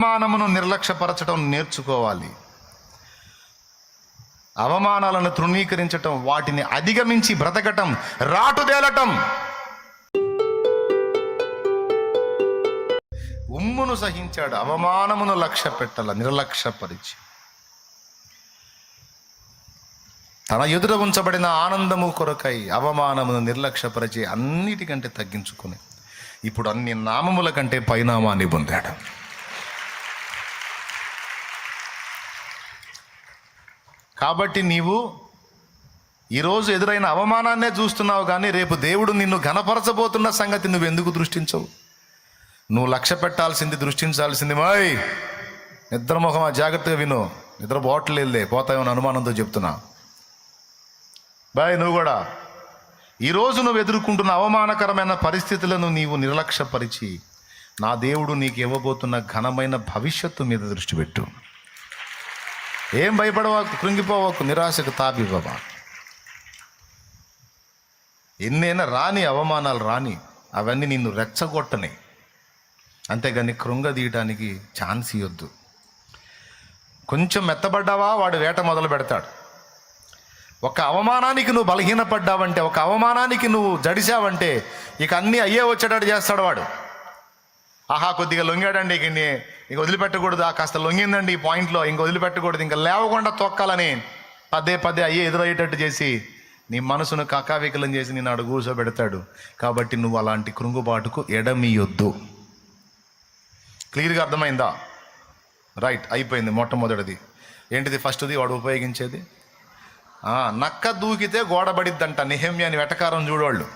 అవమానమును నిర్లక్ష్యపరచడం నేర్చుకోవాలి. అవమానాలను తృణీకరించటం, వాటిని అధిగమించి బ్రతకటం, రాటుదేలటం. ఉమ్మును సహించాడు, అవమానమును లక్ష్య పెట్టాల నిర్లక్ష్యపరిచి. తన ఎదుట ఉంచబడిన ఆనందము కొరకై అవమానమును నిర్లక్ష్యపరిచి అన్నిటికంటే తగ్గించుకుని ఇప్పుడు అన్ని నామముల కంటే పైనామాన్ని పొందాడు. కాబట్టి నీవు ఈరోజు ఎదురైన అవమానాన్నే చూస్తున్నావు, కానీ రేపు దేవుడు నిన్ను ఘనపరచబోతున్న సంగతి నువ్వు ఎందుకు దృష్టించవు? నువ్వు లక్ష్య పెట్టాల్సింది, దృష్టించాల్సింది మాయ్ నిద్రముఖమా, జాగ్రత్తగా విను. నిద్ర పోవట్లేదులే, పోతాయని అనుమానంతో చెప్తున్నా బాయ్. నువ్వు కూడా ఈరోజు నువ్వు ఎదుర్కొంటున్న అవమానకరమైన పరిస్థితులను నీవు నిర్లక్ష్యపరిచి నా దేవుడు నీకు ఇవ్వబోతున్న ఘనమైన భవిష్యత్తు మీద దృష్టి పెట్టు. ఏం భయపడవాకు, కృంగిపోవాకు, నిరాశకు తాపివ్వవా. ఎన్నైనా రాని అవమానాలు రాని, అవన్నీ నిన్ను రెచ్చగొట్టని, అంతేగాని కృంగదీయడానికి ఛాన్స్ ఇవ్వద్దు. కొంచెం మెత్తబడ్డావా వాడు వేట మొదలు పెడతాడు. ఒక అవమానానికి నువ్వు బలహీనపడ్డావంటే, ఒక అవమానానికి నువ్వు జడిసావంటే ఇక అన్నీ అయ్యే వచ్చేటట్టు చేస్తాడు వాడు. ఆహా కొద్దిగా లొంగాడండి, ఇక వదిలిపెట్టకూడదు, కాస్త లొంగిందండి ఈ పాయింట్లో, ఇంక వదిలిపెట్టకూడదు, ఇంకా లేవకుండా తొక్కాలని పదే పదే అయ్యే ఎదురయ్యేటట్టు చేసి నీ మనసును కకావికలం చేసి నిన్ను అడుగు కూర్చోబెడతాడు. కాబట్టి నువ్వు అలాంటి కృంగుబాటుకు ఎడమియొద్దు. క్లియర్గా అర్థమైందా? రైట్, అయిపోయింది. మొట్టమొదటిది ఏంటిది? ఫస్ట్ది వాడు ఉపయోగించేది నక్క దూకితే గోడబడిద్దంట. నెహెమ్యాని వెటకారం చూడవాళ్ళు.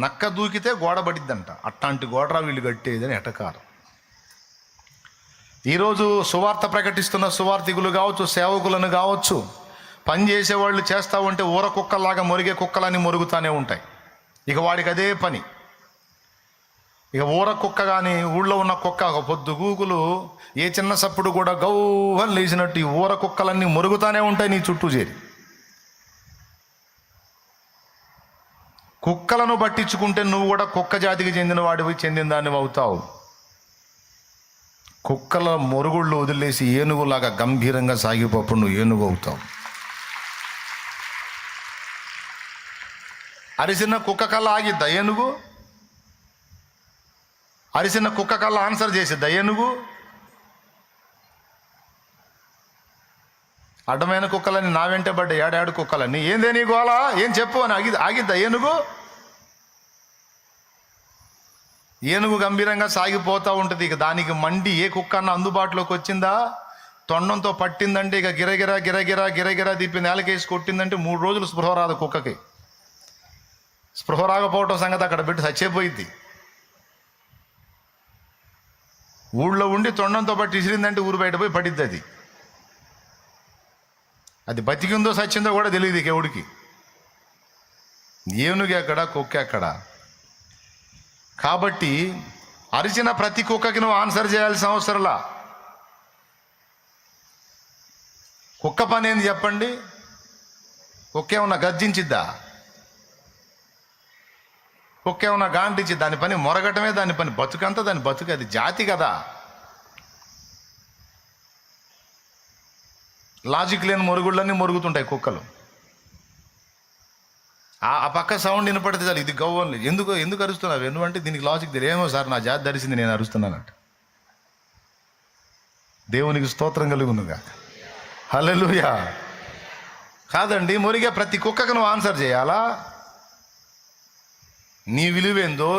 నక్క దూకితే గోడబడిద్దంట, అట్లాంటి గోడరా వీళ్ళు కట్టేదని ఎటకారం. ఈరోజు సువార్త ప్రకటిస్తున్న సువార్థికులు కావచ్చు, సేవకులను కావచ్చు, పని చేసేవాళ్ళు చేస్తూ ఉంటే ఊర కుక్కలాగా మొరిగే కుక్కలని మొరుగుతూనే ఉంటాయి. ఇక వాడికి అదే పని. ఇక ఊర కుక్క కానీ ఊళ్ళో ఉన్న కుక్క ఒక పొద్దు గూకులు ఏ చిన్న సప్పుడు కూడా గౌహని లేచినట్టు ఈ ఊర కుక్కలన్నీ మొరుగుతూనే ఉంటాయి నీ చుట్టూ చేరి. కుక్కలను పట్టించుకుంటే నువ్వు కూడా కుక్క జాతికి చెందిన వాడివి, చెందిన దాన్ని అవుతావు. కుక్కల మొరుగుళ్ళు వదిలేసి ఏనుగులాగా గంభీరంగా సాగిపోప్పుడు నువ్వు ఏనుగు అవుతావు. అరిసిన కుక్క కల్లా ఆగిద్దా ఏనుగు? అరిసిన కుక్క కల్లా ఆన్సర్ చేసిద్దా ఏనుగు? అడ్డమైన కుక్కలని నా వెంటే పడ్డ ఏడాడు కుక్కలని ఏందే నీ గోలా, ఏం చెప్పు అని ఆగిద్దా ఏనుగు? ఏనుగు గంభీరంగా సాగిపోతూ ఉంటుంది. ఇక దానికి మండి ఏ కుక్క అన్న అందుబాటులోకి వచ్చిందా, తొండంతో పట్టిందంటే ఇక గిరగిరా గిరగిరా గిరగిరా తిప్పి నేలకేసి కొట్టిందంటే 3 రోజులు స్పృహ రాదు కుక్కకి. స్పృహ రాకపోవటం సంగతి అక్కడ పెట్టి చచ్చిపోయిద్ది. ఊళ్ళో ఉండి తొండంతో పట్టి ఇసిరిందంటే ఊరు బయట పోయి పడిద్ది. అది బతికిందో సచ్చిందో కూడా తెలియదు ఇక ఎవడికి. ఏనుగు ఎక్కడ, కుక్క ఎక్కడ? కాబట్టి అరిచిన ప్రతి కుక్కకి నువ్వు ఆన్సర్ చేయాల్సిన అవసరంలా. కుక్క పని ఏంది చెప్పండి? కుక్క ఏమన్నా గర్జించిద్దా? కుక్క ఏమన్నా గాంటించి? దాని పని మొరగటమే, దాని పని బతుకంతా దాని బతుకు. అది జాతి కదా. లాజిక్ లేని మొరుగుళ్ళన్నీ మొరుగుతుంటాయి కుక్కలు. ఆ పక్క సౌండ్ వినపడితే చాలు ఇది గవ్వని. ఎందుకు అరుస్తున్నావు? ఎందుకంటే దీనికి లాజిక్ తెలియదు. ఏమో సార్ నా జాతి ధరిసింది నేను అరుస్తున్నానంట. దేవునికి స్తోత్రం కలుగునుగా. హల్లెలూయా. కాదండి, మొరిగే ప్రతి కుక్కకు నువ్వు ఆన్సర్ చేయాలా? నీ విలువేందో,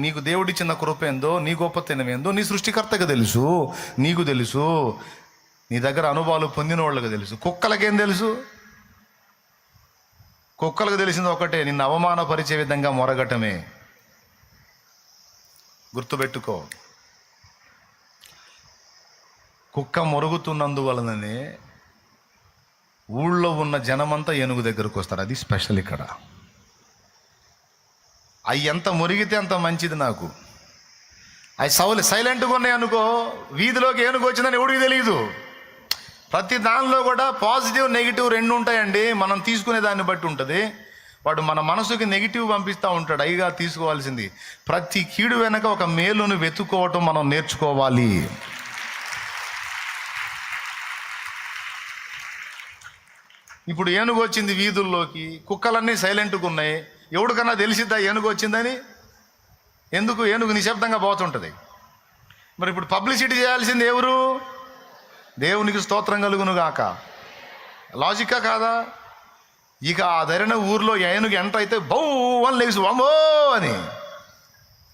నీకు దేవుడిచ్చిన కృప ఏందో, నీ గొప్పతనం ఏందో నీ సృష్టికర్తకు తెలుసు, నీకు తెలుసు, నీ దగ్గర అనుభవాలు పొందిన వాళ్ళకి తెలుసు. కుక్కలకేం తెలుసు? కుక్కలకు తెలిసింది ఒకటే, నిన్ను అవమానపరిచే విధంగా మొరగటమే. గుర్తుపెట్టుకో. కుక్క మొరుగుతున్నందువలననే ఊళ్ళో ఉన్న జనమంతా ఏనుగు దగ్గరకు వస్తారు. అది స్పెషల్ ఇక్కడ. అవి ఎంత మురిగితే అంత మంచిది. నాకు అవి సైలెంట్గా ఉన్నాయి అనుకో, వీధిలోకి ఏనుగు వచ్చిందని ఎవడికి తెలియదు. ప్రతి దానిలో కూడా పాజిటివ్ నెగిటివ్ 2 ఉంటాయండి. మనం తీసుకునే దాన్ని బట్టి ఉంటుంది. వాడు మన మనసుకి నెగిటివ్ పంపిస్తూ ఉంటాడు. అయిగా తీసుకోవాల్సింది ప్రతి కీడు వెనక ఒక మేలును వెతుక్కోవటం మనం నేర్చుకోవాలి. ఇప్పుడు ఏనుగు వచ్చింది వీధుల్లోకి, కుక్కలన్నీ సైలెంట్గా ఉన్నాయి. ఎవడికన్నా తెలిసిద్దా ఏనుగు వచ్చిందని? ఎందుకు? ఏనుగు నిశ్శబ్దంగా పోతుంటుంది. మరి ఇప్పుడు పబ్లిసిటీ చేయాల్సింది ఎవరు? దేవునికి స్తోత్రం కలుగును గాక. లాజిక్కా కాదా? ఇక ఆ ధైర్యం ఊర్లో ఏనుగు ఎంటర్ అయితే బౌ అని లేచి అమ్మో అని,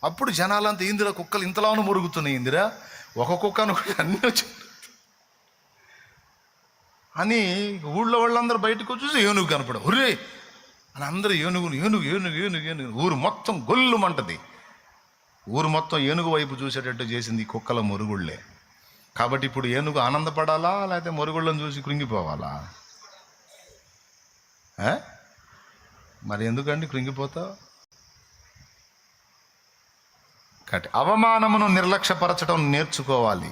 అప్పుడు జనాలంతా ఇందిరా కుక్కలు ఇంతలాను మురుగుతున్నాయి, ఇందిరా ఒక కుక్కను అన్నీ వచ్చి అని ఊళ్ళో వాళ్ళందరూ బయటకు చూసి ఏనుగు కనపడ ఒరే అని అందరూ ఏనుగు ఏనుగు ఏనుగు ఏనుగు ఏనుగు ఊరు మొత్తం గొల్లుమంటది. ఊరు మొత్తం ఏనుగు వైపు చూసేటట్టు చేసింది ఈ కుక్కల మురుగుళ్ళే. కాబట్టి ఇప్పుడు ఏనుగు ఆనందపడాలా లేకపోతే మురుగుళ్ళని చూసి కృంగిపోవాలా? మరి ఎందుకండి కృంగిపోతావు? కాబట్టి అవమానమును నిర్లక్ష్యపరచడం నేర్చుకోవాలి.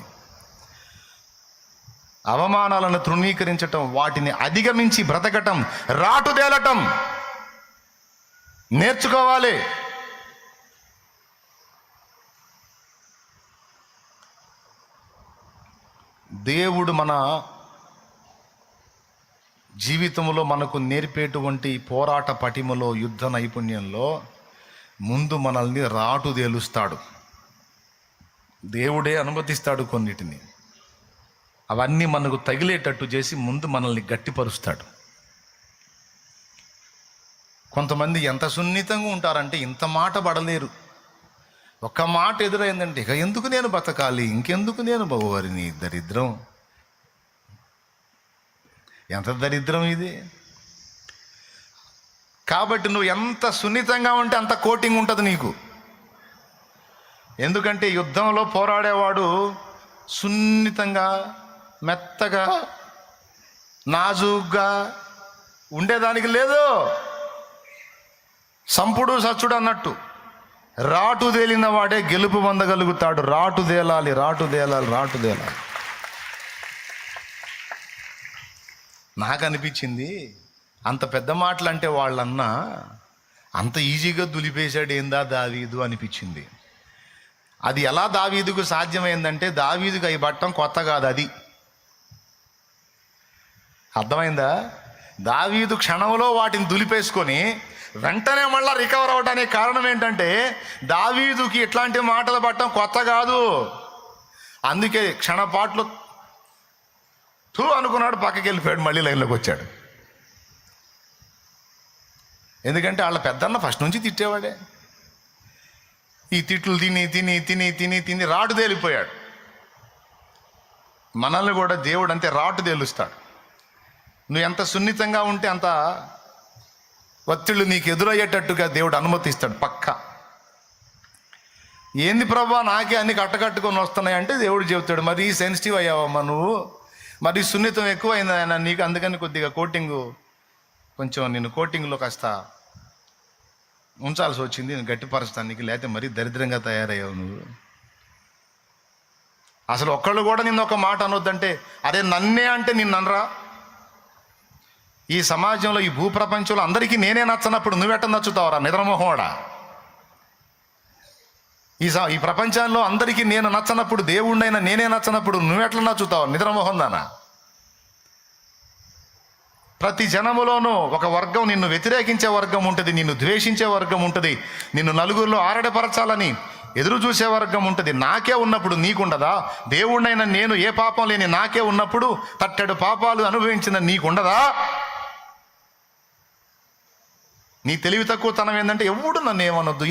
అవమానాలను తృణీకరించటం, వాటిని అధిగమించి బ్రతకటం, రాటుదేలటం నేర్చుకోవాలి. దేవుడు మన జీవితంలో మనకు నేర్పేటువంటి పోరాట పటిమలో, యుద్ధ నైపుణ్యంలో ముందు మనల్ని రాటుదేలుస్తాడు. దేవుడే అనుమతిస్తాడు కొన్నిటిని. అవన్నీ మనకు తగిలేటట్టు చేసి ముందు మనల్ని గట్టిపరుస్తాడు. కొంతమంది ఎంత సున్నితంగా ఉంటారంటే ఇంత మాట పడలేరు. ఒక్క మాట ఎదురైందంటే ఇక ఎందుకు నేను బతకాలి, ఇంకెందుకు నేను బాగోవారిని. దరిద్రం, ఎంత దరిద్రం ఇది. కాబట్టి నువ్వు ఎంత సున్నితంగా ఉంటే అంత కోటింగ్ ఉంటుంది నీకు. ఎందుకంటే యుద్ధంలో పోరాడేవాడు సున్నితంగా, మెత్తగా, నాజూగ్గా ఉండేదానికి లేదు. సంపుడు సచ్చుడు అన్నట్టు రాటు తేలిన వాడే గెలుపు పొందగలుగుతాడు. రాటు తేలాలి, రాటు తేలాలి, రాటు తేలాలి. నాకు అనిపించింది అంత పెద్ద మాటలు అంటే వాళ్ళన్నా అంత ఈజీగా దులిపేశాడు ఏందా దావీదు అనిపించింది. అది ఎలా దావీదుకు సాధ్యమైందంటే దావీదుకు అవి పట్టడం కొత్త కాదు. అది అర్థమైందా? దావీదు క్షణంలో వాటిని దులిపేసుకొని వెంటనే మళ్ళీ రికవర్ అవడానికి కారణం ఏంటంటే దావీదుకి ఇట్లాంటి మాటలు పట్టడం కొత్త కాదు. అందుకే క్షణపాట్లు అనుకున్నాడు, పక్కకి వెళ్ళిపోయాడు, మళ్ళీ లైన్లోకి వచ్చాడు. ఎందుకంటే వాళ్ళ పెద్దన్న ఫస్ట్ నుంచి తిట్టేవాడే. ఈ తిట్లు తిని తిని తిని తిని తిని రాటు తేలిపోయాడు. మనల్ని కూడా దేవుడు అంతే రాటు తేలుస్తాడు. నువ్వు ఎంత సున్నితంగా ఉంటే అంత ఒత్తిళ్ళు నీకు ఎదురయ్యేటట్టుగా దేవుడు అనుమతిస్తాడు. పక్క ఏంది ప్రభా నాకే అన్ని కట్టకట్టుకొని వస్తున్నాయి అంటే దేవుడు చెబుతాడు, మరి సెన్సిటివ్ అయ్యావమ్మా నువ్వు, మరి సున్నితం ఎక్కువైంది ఆయన నీకు, అందుకని కొద్దిగా కొంచెం నేను కోటింగ్లో కాస్త ఉంచాల్సి వచ్చింది, నేను గట్టిపరుస్తానికి, లేకపోతే మరీ దరిద్రంగా తయారయ్యావు నువ్వు. అసలు ఒక్కళ్ళు కూడా నిన్ను ఒక మాట అనొద్దంటే అదే నన్నే అంటే నిన్ను అనరా? ఈ సమాజంలో, ఈ భూప్రపంచంలో అందరికీ నేనే నచ్చనప్పుడు నువ్వెట్ట నచ్చుతావురా నిద్రమోహోడా? ఈ ప్రపంచంలో అందరికీ నేను నచ్చనప్పుడు, దేవుణ్ణైనా నేనే నచ్చనప్పుడు నువ్వెట్లా నచ్చుతావు నిద్రమోహం దానా? ప్రతి జనములోనూ ఒక వర్గం, నిన్ను వ్యతిరేకించే వర్గం ఉంటుంది, నిన్ను ద్వేషించే వర్గం ఉంటుంది, నిన్ను నలుగురిలో ఆరడపరచాలని ఎదురు చూసే వర్గం ఉంటుంది. నాకే ఉన్నప్పుడు నీకుండదా? దేవుణ్ణైనా నేను ఏ పాపం లేని నాకే ఉన్నప్పుడు తట్టెడు పాపాలు అనుభవించిన నీకుండదా? నీ తెలివి తక్కువతనం ఏంటంటే ఎవరు నన్ను ఏమనొద్దు,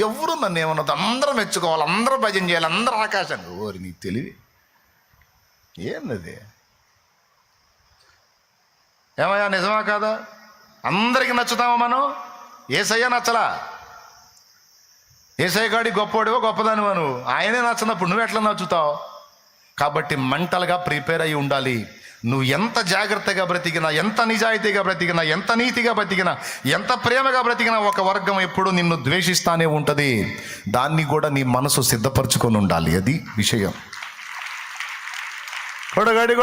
అందరూ మెచ్చుకోవాలి, అందరూ భజన చేయాలి, అందరూ ఆకాశంగా. ఓరి నీ తెలివి ఏందది? ఏమయ్యా నిజమా కాదా? అందరికీ నచ్చుతామా మనం? ఏసయ్య నచ్చలా? ఏసయ్య కాడి గొప్పవాడివో గొప్పదానివా నువ్వు? ఆయనే నచ్చినప్పుడు నువ్వు ఎట్లా నచ్చుతావు? కాబట్టి మెంటల్గా ప్రిపేర్ అయి ఉండాలి. నువ్వు ఎంత జాగ్రత్తగా బ్రతికినా, ఎంత నిజాయితీగా బ్రతికినా, ఎంత నీతిగా బ్రతికినా, ఎంత ప్రేమగా బ్రతికినా ఒక వర్గం ఎప్పుడు నిన్ను ద్వేషిస్తానే ఉంటుంది. దాన్ని కూడా నీ మనసు సిద్ధపరచుకొని ఉండాలి. అది విషయం. కొడగాడి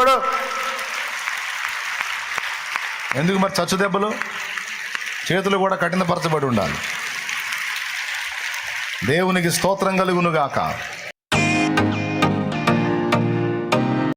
ఎందుకు మరి చచ్చు దెబ్బలు? చేతులు కూడా కఠినపరచబడి ఉండాలి. దేవునికి స్తోత్రం కలుగునుగాక.